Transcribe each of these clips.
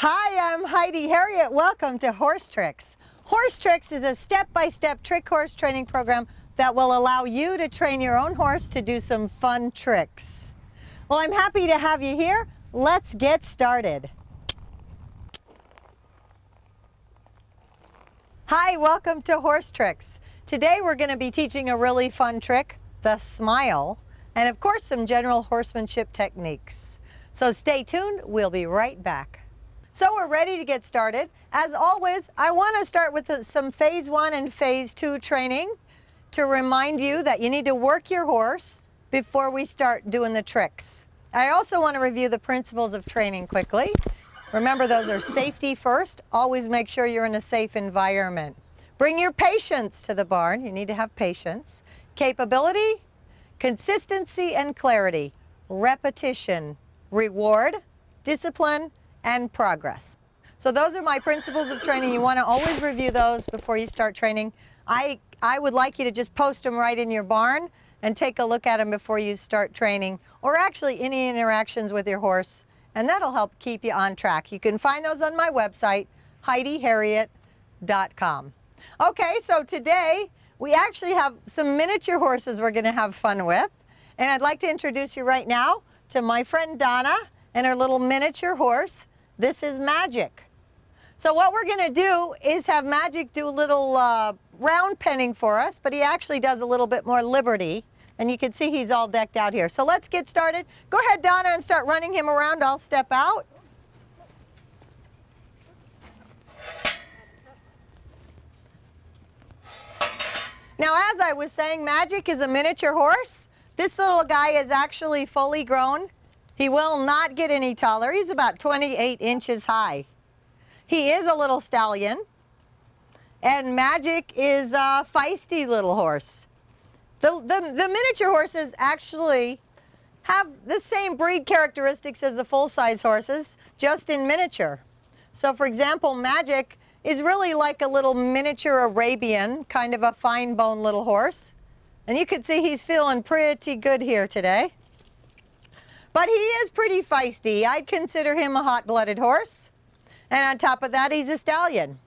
Hi, I'm Heidi Herriott. Welcome to Horsetrix. Horsetrix is a step-by-step trick horse training program that will allow you to train your own horse to do some fun tricks. Well, I'm happy to have you here. Let's get started. Hi, welcome to Horsetrix. Today we're going to be teaching a really fun trick, the smile, and of course some general horsemanship techniques. So stay tuned, we'll be right back. So we're ready to get started. As always, I want to start with some phase 1 and phase 2 training to remind you that you need to work your horse before we start doing the tricks. I also want to review the principles of training quickly. Remember, those are safety first. Always make sure you're in a safe environment. Bring your patience to the barn. You need to have patience. Capability, consistency and clarity, repetition, reward, discipline, and progress. So those are my principles of training. You want to always review those before you start training. I would like you to just post them right in your barn and take a look at them before you start training, or actually any interactions with your horse, and that'll help keep you on track. You can find those on my website, HeidiHerriott.com. Okay, so today we actually have some miniature horses we're going to have fun with, and I'd like to introduce you right now to my friend Donna and her little miniature horse. This is Magic. So what we're going to do is have Magic do a little round penning for us, but he actually does a little bit more liberty, and you can see he's all decked out here. So let's get started. Go ahead, Donna, and start running him around. I'll step out. Now, as I was saying, Magic is a miniature horse. This little guy is actually fully grown. He will not get any taller. He's about 28 inches high. He is a little stallion, and Magic is a feisty little horse. The miniature horses actually have the same breed characteristics as the full-size horses, just in miniature. So for example, Magic is really like a little miniature Arabian, kind of a fine-boned little horse. And you can see he's feeling pretty good here today. But he is pretty feisty. I'd consider him a hot-blooded horse. And on top of that, he's a stallion.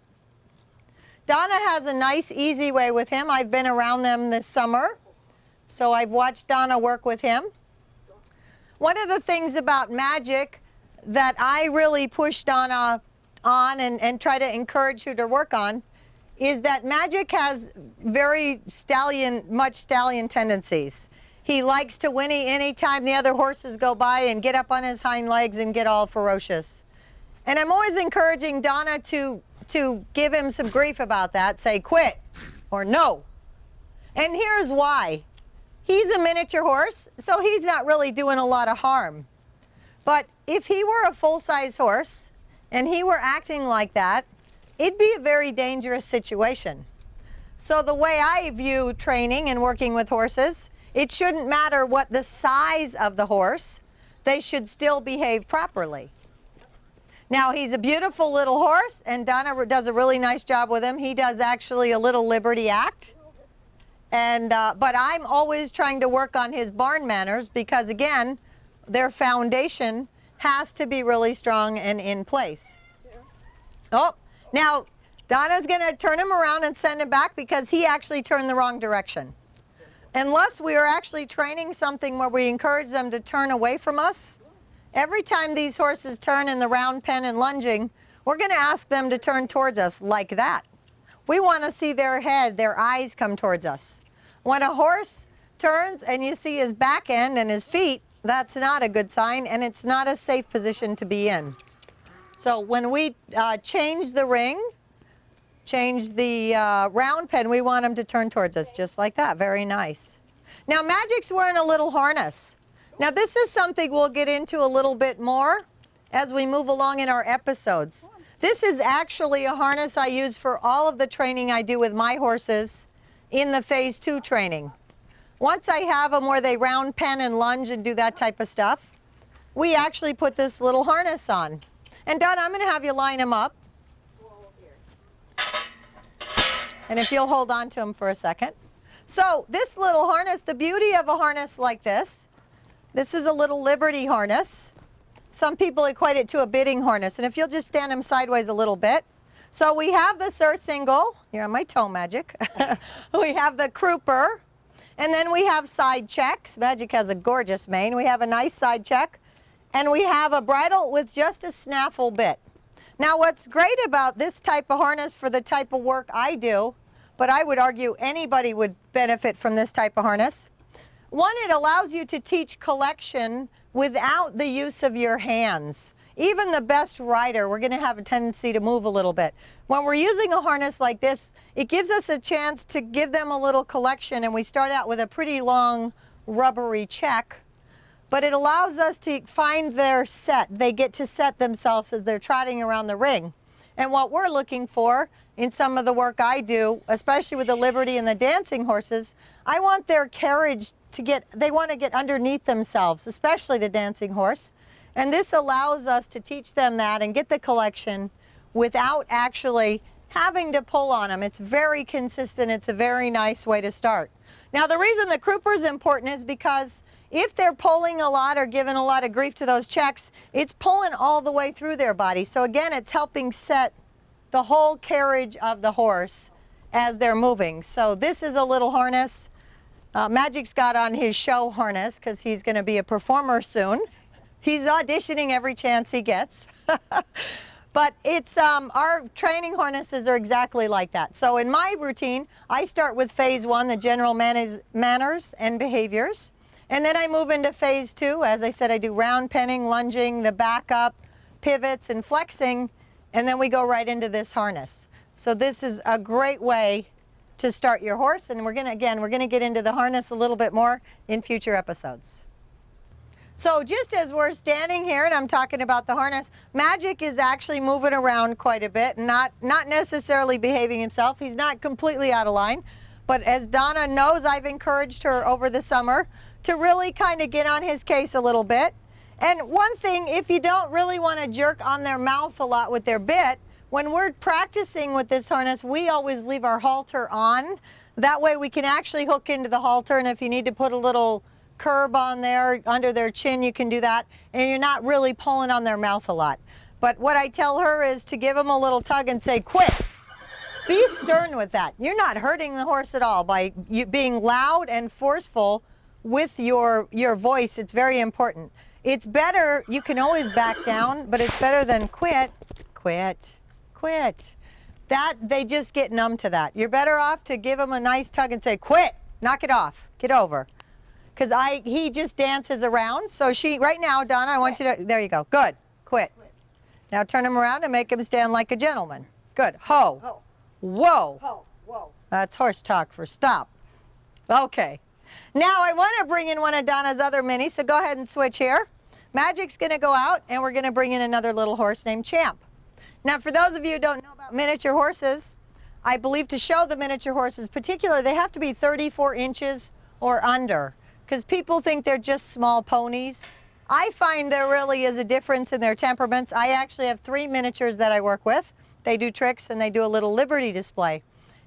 Donna has a nice, easy way with him. I've been around them this summer, so I've watched Donna work with him. One of the things about Magic that I really push Donna on and try to encourage her to work on is that Magic has very much stallion tendencies. He likes to whinny anytime the other horses go by and get up on his hind legs and get all ferocious. And I'm always encouraging Donna to give him some grief about that. Say, quit, or no. And here's why. He's a miniature horse, so he's not really doing a lot of harm. But if he were a full-size horse and he were acting like that, it'd be a very dangerous situation. So the way I view training and working with horses, it shouldn't matter what the size of the horse, they should still behave properly. Now, he's a beautiful little horse, and Donna does a really nice job with him. He does actually a little liberty act. And, but I'm always trying to work on his barn manners because, again, their foundation has to be really strong and in place. Oh, now, Donna's going to turn him around and send him back because he actually turned the wrong direction. Unless we are actually training something where we encourage them to turn away from us, every time these horses turn in the round pen and lunging, we're going to ask them to turn towards us like that. We want to see their head, their eyes come towards us. When a horse turns and you see his back end and his feet, that's not a good sign, and it's not a safe position to be in. So when we change the ring, change the round pen, we want him to turn towards us just like that. Very nice. Now, Magic's wearing a little harness. Now, this is something we'll get into a little bit more as we move along in our episodes. This is actually a harness I use for all of the training I do with my horses in the phase 2 training. Once I have them where they round pen and lunge and do that type of stuff, we actually put this little harness on. And Donna, I'm going to have you line them up. And if you'll hold on to them for a second. So this little harness, the beauty of a harness like this is a little liberty harness. Some people equate it to a bidding harness. And if you'll just stand him sideways a little bit. So we have the surcingle. Here on my toe, Magic. We have the crupper. And then we have side checks. Magic has a gorgeous mane. We have a nice side check. And we have a bridle with just a snaffle bit. Now what's great about this type of harness for the type of work I do, but I would argue anybody would benefit from this type of harness. One, it allows you to teach collection without the use of your hands. Even the best rider, we're going to have a tendency to move a little bit. When we're using a harness like this, it gives us a chance to give them a little collection, and we start out with a pretty long rubbery check. But it allows us to find their set. They get to set themselves as they're trotting around the ring. And what we're looking for in some of the work I do, especially with the Liberty and the dancing horses, I want their carriage to they want to get underneath themselves, especially the dancing horse. And this allows us to teach them that and get the collection without actually having to pull on them. It's very consistent. It's a very nice way to start. Now, the reason the crupper is important is because if they're pulling a lot or giving a lot of grief to those checks, it's pulling all the way through their body. So again, it's helping set the whole carriage of the horse as they're moving. So this is a little harness. Magic's got on his show harness because he's going to be a performer soon. He's auditioning every chance he gets. But it's our training harnesses are exactly like that. So in my routine, I start with phase 1, the general manners and behaviors. And then I move into phase 2. As I said, I do round penning, lunging, the back up, pivots, and flexing. And then we go right into this harness. So this is a great way to start your horse. And we're going to get into the harness a little bit more in future episodes. So just as we're standing here and I'm talking about the harness, Magic is actually moving around quite a bit, not necessarily behaving himself. He's not completely out of line. But as Donna knows, I've encouraged her over the summer to really kind of get on his case a little bit. And one thing, if you don't really want to jerk on their mouth a lot with their bit, when we're practicing with this harness, we always leave our halter on. That way we can actually hook into the halter, and if you need to put a little curb on there under their chin, you can do that, and you're not really pulling on their mouth a lot. But what I tell her is to give them a little tug and say, quit. Be stern with that. You're not hurting the horse at all by you being loud and forceful with your voice. It's very important. It's better, you can always back down, but it's better than quit. That, they just get numb to that. You're better off to give them a nice tug and say, quit, knock it off, get over. Because he just dances around. So right now, Donna, I want you to, there you go, good, quit. Now turn him around and make him stand like a gentleman. Good, ho, ho. Whoa. Ho, whoa. That's horse talk for stop. Okay. Now I want to bring in one of Donna's other minis, so go ahead and switch here. Magic's going to go out, and we're going to bring in another little horse named Champ. Now, for those of you who don't know about miniature horses, I believe to show the miniature horses particularly, they have to be 34 inches or under, because people think they're just small ponies. I find there really is a difference in their temperaments. I actually have 3 miniatures that I work with. They do tricks and they do a little Liberty display.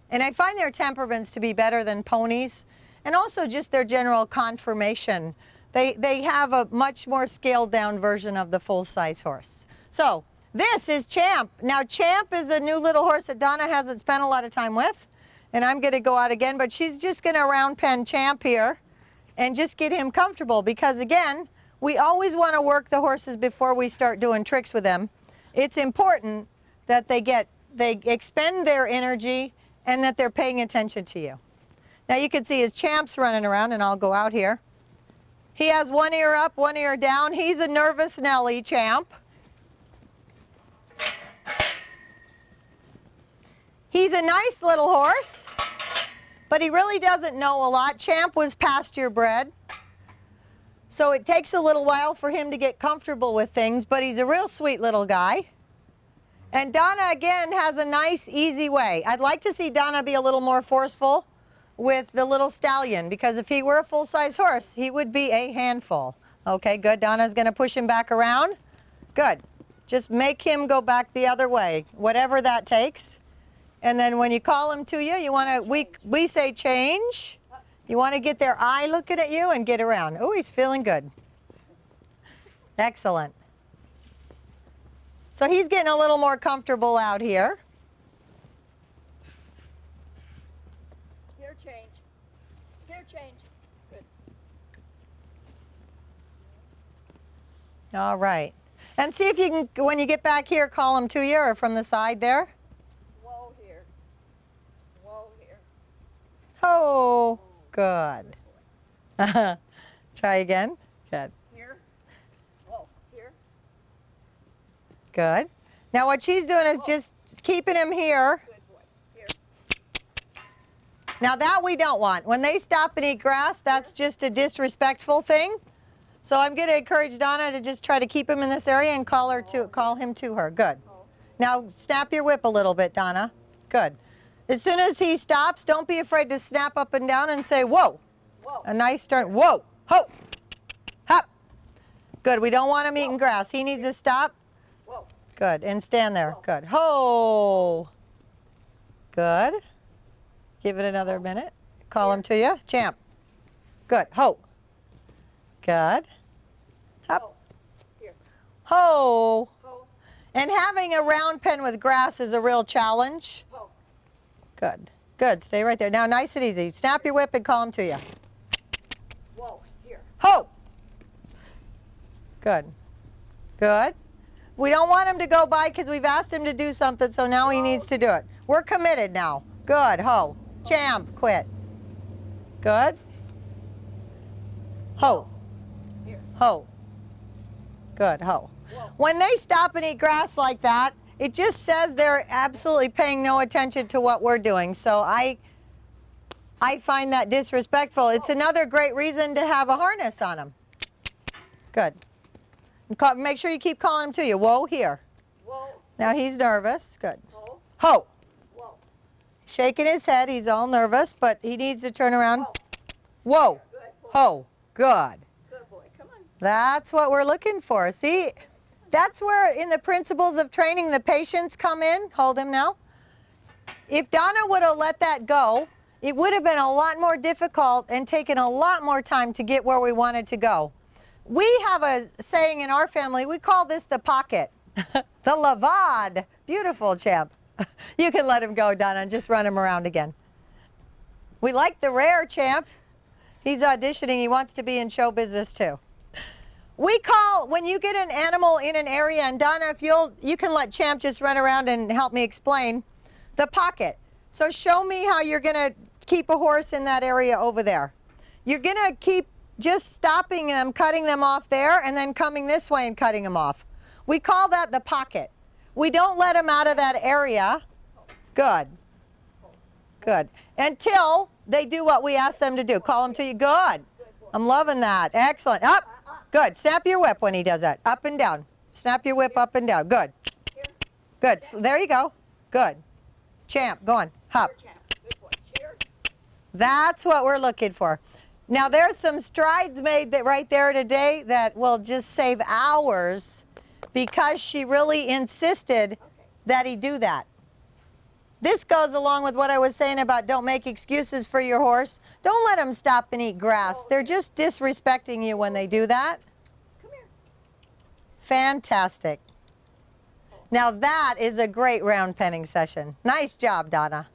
And I find their temperaments to be better than ponies, and also just their general conformation. They have a much more scaled down version of the full-size horse. So this is Champ. Now Champ is a new little horse that Donna hasn't spent a lot of time with, and I'm going to go out again, but she's just going to round pen Champ here and just get him comfortable, because again, we always want to work the horses before we start doing tricks with them. It's important that they expend their energy and that they're paying attention to you. Now you can see his Champ's running around, and I'll go out here. He has one ear up, one ear down. He's a nervous Nelly, Champ. He's a nice little horse, but he really doesn't know a lot. Champ was pasture bred, so it takes a little while for him to get comfortable with things, but he's a real sweet little guy. And Donna, again, has a nice, easy way. I'd like to see Donna be a little more forceful with the little stallion, because if he were a full-size horse, he would be a handful. Okay, good. Donna's going to push him back around. Good. Just make him go back the other way, whatever that takes. And then when you call him to you, you want to, we say change. You want to get their eye looking at you and get around. Oh, he's feeling good. Excellent. So he's getting a little more comfortable out here. Here, change. Here, change. Good. All right. And see if you can, when you get back here, call him to you or from the side there. Whoa here. Whoa here. Oh, good. Try again. Good. Here. Whoa, here. Good. Now what she's doing is just keeping him here. Good boy. Here. Now that we don't want. When they stop and eat grass, that's just a disrespectful thing. So I'm going to encourage Donna to just try to keep him in this area and call him to her. Good. Now snap your whip a little bit, Donna. Good. As soon as he stops, don't be afraid to snap up and down and say, whoa. Whoa. A nice turn. Whoa. Ho. Hop. Good. We don't want him eating grass. He needs to stop. Whoa. Good. And stand there. Whoa. Good. Ho. Good. Give it another minute. Call him to you. Champ. Good. Ho. Good. Up. Whoa. Here. Ho. Ho. And having a round pen with grass is a real challenge. Ho. Good. Good. Stay right there. Now, nice and easy. Snap your whip and call him to you. Whoa. Here. Ho. Good. Good. We don't want him to go by because we've asked him to do something, so now he needs to do it. We're committed now. Good. Ho. Champ. Quit. Good. Ho. Here. Ho. Good. Ho. Whoa. When they stop and eat grass like that, it just says they're absolutely paying no attention to what we're doing. So I find that disrespectful. It's another great reason to have a harness on them. Good. Make sure you keep calling him to you. Whoa, here. Whoa. Now he's nervous. Good. Ho. Ho. Whoa. Shaking his head. He's all nervous, but he needs to turn around. Whoa. Whoa. Good boy. Ho. Good. Good boy. Come on. That's what we're looking for. See, that's where in the principles of training the patience come in. Hold him now. If Donna would have let that go, it would have been a lot more difficult and taken a lot more time to get where we wanted to go. We have a saying in our family, we call this the pocket. The lavad. Beautiful, champ. You can let him go, Donna, and just run him around again. We like the rare, champ. He's auditioning. He wants to be in show business too. We call, when you get an animal in an area, and Donna, if you can let Champ just run around and help me explain, the pocket. So show me how you're going to keep a horse in that area over there. You're going to keep just stopping them, cutting them off there, and then coming this way and cutting them off. We call that the pocket. We don't let them out of that area. Good. Good. Until they do what we ask them to do. Call them to you. Good. I'm loving that. Excellent. Up. Good. Snap your whip when he does that. Up and down. Snap your whip up and down. Good. Good. There you go. Good. Champ, go on. Hop. That's what we're looking for. Now there's some strides made that right there today that will just save hours because she really insisted that he do that. This goes along with what I was saying about don't make excuses for your horse. Don't let them stop and eat grass. They're just disrespecting you when they do that. Come here. Fantastic. Now that is a great round penning session. Nice job, Donna.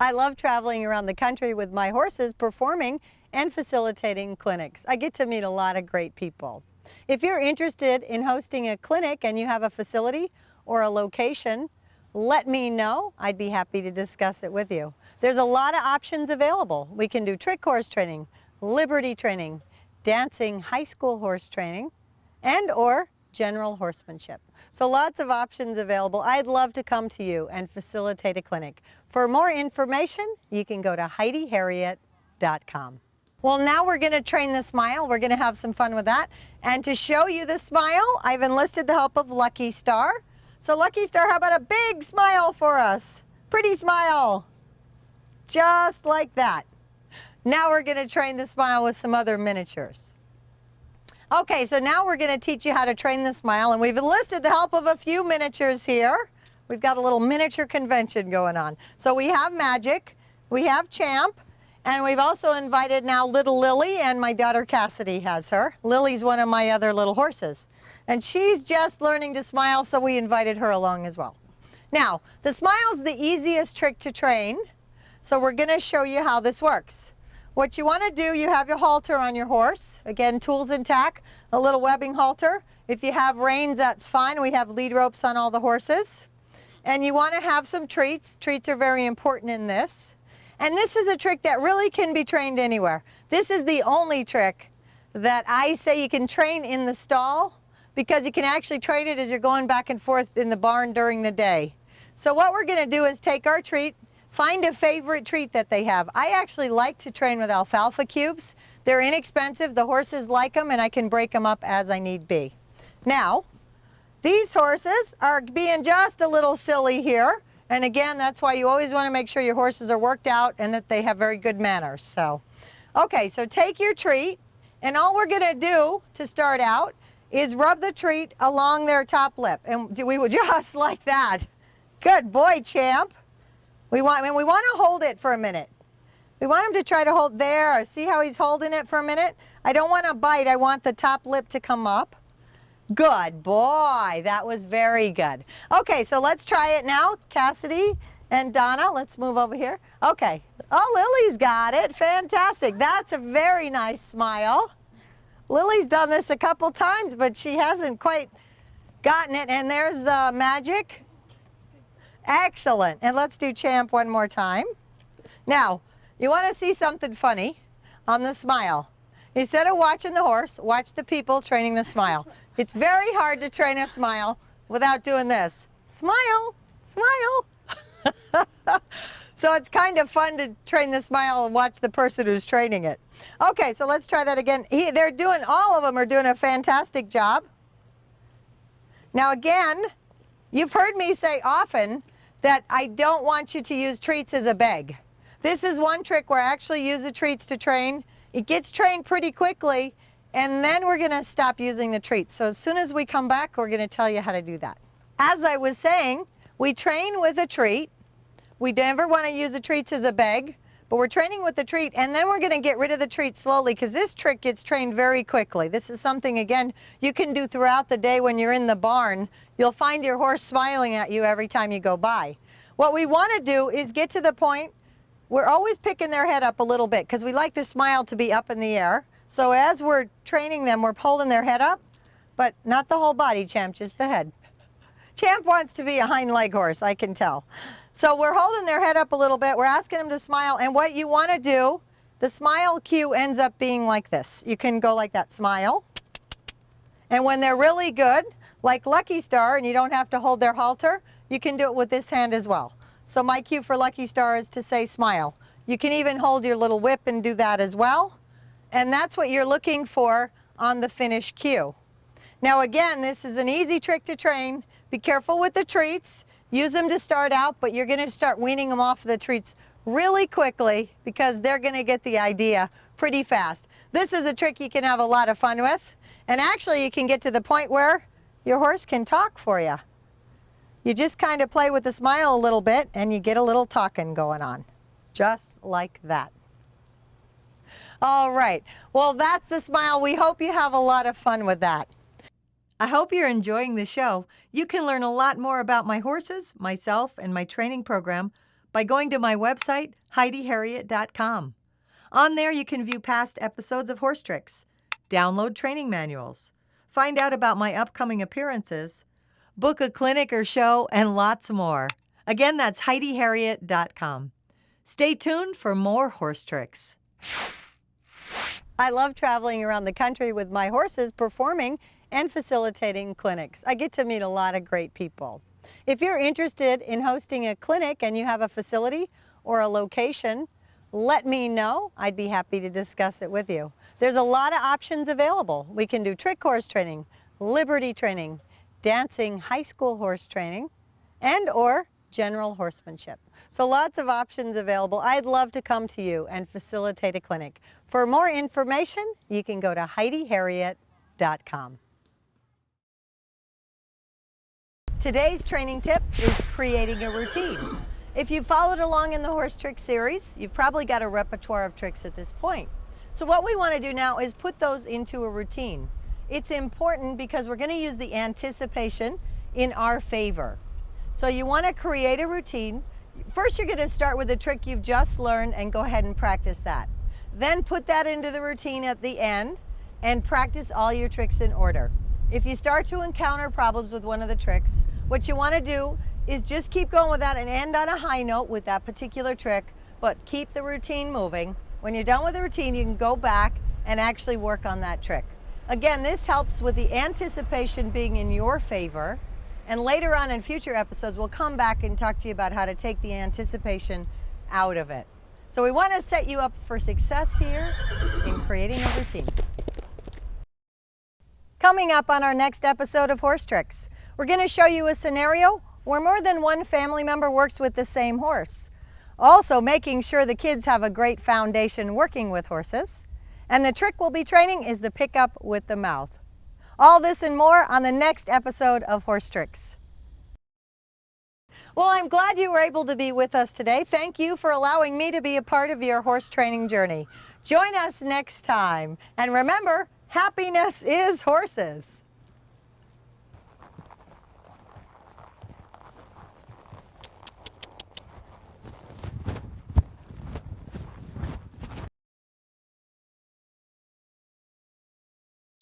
I love traveling around the country with my horses, performing and facilitating clinics. I get to meet a lot of great people. If you're interested in hosting a clinic and you have a facility or a location, let me know. I'd be happy to discuss it with you. There's a lot of options available. We can do trick horse training, liberty training, dancing, high school horse training, and or general horsemanship. So lots of options available. I'd love to come to you and facilitate a clinic. For more information, you can go to HeidiHerriott.com. Well, now we're going to train the smile. We're going to have some fun with that. And to show you the smile, I've enlisted the help of Lucky Star. So Lucky Star, how about a big smile for us? Pretty smile. Just like that. Now we're going to train the smile with some other miniatures. Okay, so now we're going to teach you how to train the smile, and we've enlisted the help of a few miniatures here. We've got a little miniature convention going on. So we have Magic, we have Champ, And we've also invited now little Lily, and my daughter Cassidy has her. Lily's one of my other little horses. And she's just learning to smile, so we invited her along as well. Now, the smile's the easiest trick to train, so we're gonna show you how this works. What you wanna do, you have your halter on your horse. Again, tools intact, a little webbing halter. If you have reins, that's fine. We have lead ropes on all the horses. And you wanna have some treats. Treats are very important in this. And this is a trick that really can be trained anywhere. This is the only trick that I say you can train in the stall, because you can actually train it as you're going back and forth in the barn during the day. So what we're gonna do is take our treat, find a favorite treat that they have. I actually like to train with alfalfa cubes. They're inexpensive, the horses like them, and I can break them up as I need be. Now, these horses are being just a little silly here. And again, that's why you always wanna make sure your horses are worked out and that they have very good manners. So, okay, so take your treat, and all we're gonna do to start out is rub the treat along their top lip. And we would just like that. Good boy, Champ. We want to hold it for a minute. We want him to try to hold there. See how he's holding it for a minute? I don't want to bite. I want the top lip to come up. Good boy. That was very good. Okay, so let's try it now. Cassidy and Donna, let's move over here. Okay. Oh, Lily's got it. Fantastic. That's a very nice smile. Lily's done this a couple times, but she hasn't quite gotten it. And there's Magic. Excellent. And let's do Champ one more time. Now, you want to see something funny on the smile. Instead of watching the horse, watch the people training the smile. It's very hard to train a smile without doing this. Smile, smile. So it's kind of fun to train the smile and watch the person who's training it. Okay, so let's try that again. All of them are doing a fantastic job. Now again, you've heard me say often that I don't want you to use treats as a beg. This is one trick where I actually use the treats to train. It gets trained pretty quickly, and then we're gonna stop using the treats. So as soon as we come back, we're gonna tell you how to do that. As I was saying, we train with a treat. We never wanna use the treats as a beg, but we're training with the treat, and then we're gonna get rid of the treat slowly, because this trick gets trained very quickly. This is something, again, you can do throughout the day when you're in the barn. You'll find your horse smiling at you every time you go by. What we wanna do is get to the point, we're always picking their head up a little bit, because we like the smile to be up in the air. So as we're training them, we're pulling their head up, but not the whole body, Champ, just the head. Champ wants to be a hind leg horse, I can tell. So we're holding their head up a little bit. We're asking them to smile. And what you want to do, the smile cue ends up being like this. You can go like that, smile. And when they're really good, like Lucky Star, and you don't have to hold their halter, you can do it with this hand as well. So my cue for Lucky Star is to say smile. You can even hold your little whip and do that as well. And that's what you're looking for on the finish cue. Now again, this is an easy trick to train. Be careful with the treats. Use them to start out, but you're gonna start weaning them off the treats really quickly, because they're gonna get the idea pretty fast. This is a trick you can have a lot of fun with. And actually you can get to the point where your horse can talk for you. You just kind of play with the smile a little bit and you get a little talking going on. Just like that. All right, well, that's the smile. We hope you have a lot of fun with that. I hope you're enjoying the show. You can learn a lot more about my horses, myself, and my training program by going to my website, HeidiHerriott.com. On there, you can view past episodes of Horsetrix, download training manuals, find out about my upcoming appearances, book a clinic or show, and lots more. Again, that's HeidiHerriott.com. Stay tuned for more Horsetrix. I love traveling around the country with my horses, performing and facilitating clinics. I get to meet a lot of great people. If you're interested in hosting a clinic and you have a facility or a location, let me know. I'd be happy to discuss it with you. There's a lot of options available. We can do trick horse training, liberty training, dancing, high school horse training, and or general horsemanship. So lots of options available. I'd love to come to you and facilitate a clinic. For more information, you can go to HeidiHerriott.com. Today's training tip is creating a routine. If you followed along in the Horsetrix series, you've probably got a repertoire of tricks at this point. So what we want to do now is put those into a routine. It's important because we're going to use the anticipation in our favor. So you want to create a routine. First, you're going to start with a trick you've just learned and go ahead and practice that. Then put that into the routine at the end and practice all your tricks in order. If you start to encounter problems with one of the tricks, what you want to do is just keep going with that and end on a high note with that particular trick, but keep the routine moving. When you're done with the routine, you can go back and actually work on that trick. Again, this helps with the anticipation being in your favor, and later on in future episodes, we'll come back and talk to you about how to take the anticipation out of it. So we want to set you up for success here in creating a routine. Coming up on our next episode of Horsetrix, we're going to show you a scenario where more than one family member works with the same horse. Also making sure the kids have a great foundation working with horses. And the trick we'll be training is the pickup with the mouth. All this and more on the next episode of Horsetrix. Well, I'm glad you were able to be with us today. Thank you for allowing me to be a part of your horse training journey. Join us next time. And remember, happiness is horses.